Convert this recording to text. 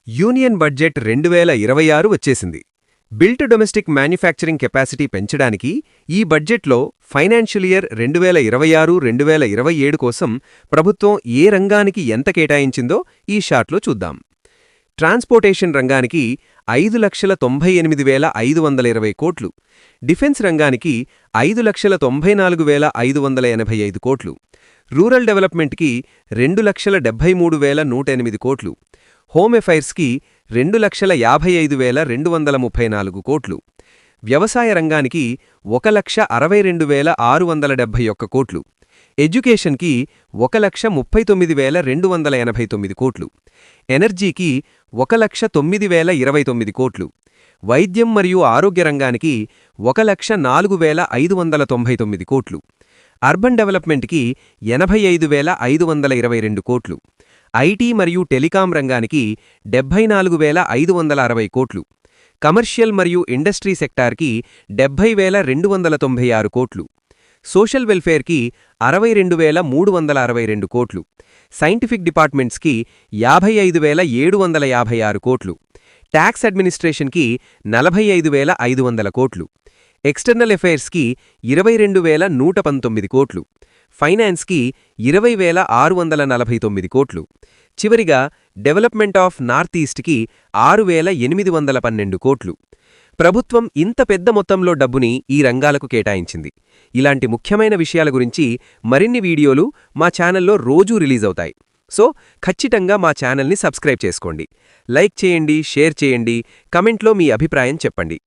Union budget 2026 వచ్చేసింది. Built domestic manufacturing capacity పెంచడానికి ఈ బడ్జెట్లో ఫైనాన్షియల్ ఇయర్ 2026-2027 కోసం ప్రభుత్వం ఏ రంగానికి ఎంత కేటాయించిందో ఈ షాట్లో చూద్దాం. ట్రాన్స్పోర్టేషన్ రంగానికి 5,98,520 కోట్లు, డిఫెన్స్ రంగానికి 5,94,585 కోట్లు, రూరల్ డెవలప్మెంట్కి 2,73,108 కోట్లు, హోమ్ అఫైర్స్కి 2,55,234 కోట్లు, వ్యవసాయ రంగానికి 1,62,671 కోట్లు, ఎడ్యుకేషన్కి 1,39,289 కోట్లు, ఎనర్జీకి 1,09,029 కోట్లు, వైద్యం మరియు ఆరోగ్య రంగానికి 1,04,599 కోట్లు, అర్బన్ డెవలప్మెంట్కి 85,522 కోట్లు, ఐటీ మరియు టెలికాం రంగానికి 74,560 కోట్లు, కమర్షియల్ మరియు ఇండస్ట్రీ సెక్టార్కి 70,296 కోట్లు, సోషల్ వెల్ఫేర్కి 62,362 కోట్లు, సైంటిఫిక్ డిపార్ట్మెంట్స్కి 55,756 కోట్లు, ట్యాక్స్ అడ్మినిస్ట్రేషన్కి 45,500 కోట్లు, ఎక్స్టర్నల్ అఫైర్స్కి 22,119 కోట్లు, ఫైనాన్స్కి 20,649 కోట్లు, చివరిగా డెవలప్మెంట్ ఆఫ్ నార్త్ ఈస్ట్కి 6,812 కోట్లు. ప్రభుత్వం ఇంత పెద్ద మొత్తంలో డబ్బుని ఈ రంగాలకు కేటాయించింది. ఇలాంటి ముఖ్యమైన విషయాల గురించి మరిన్ని వీడియోలు మా ఛానల్లో రోజూ రిలీజ్ అవుతాయి. సో ఖచ్చితంగా మా ఛానల్ని సబ్స్క్రైబ్ చేసుకోండి, లైక్ చేయండి, షేర్ చేయండి, కమెంట్లో మీ అభిప్రాయం చెప్పండి.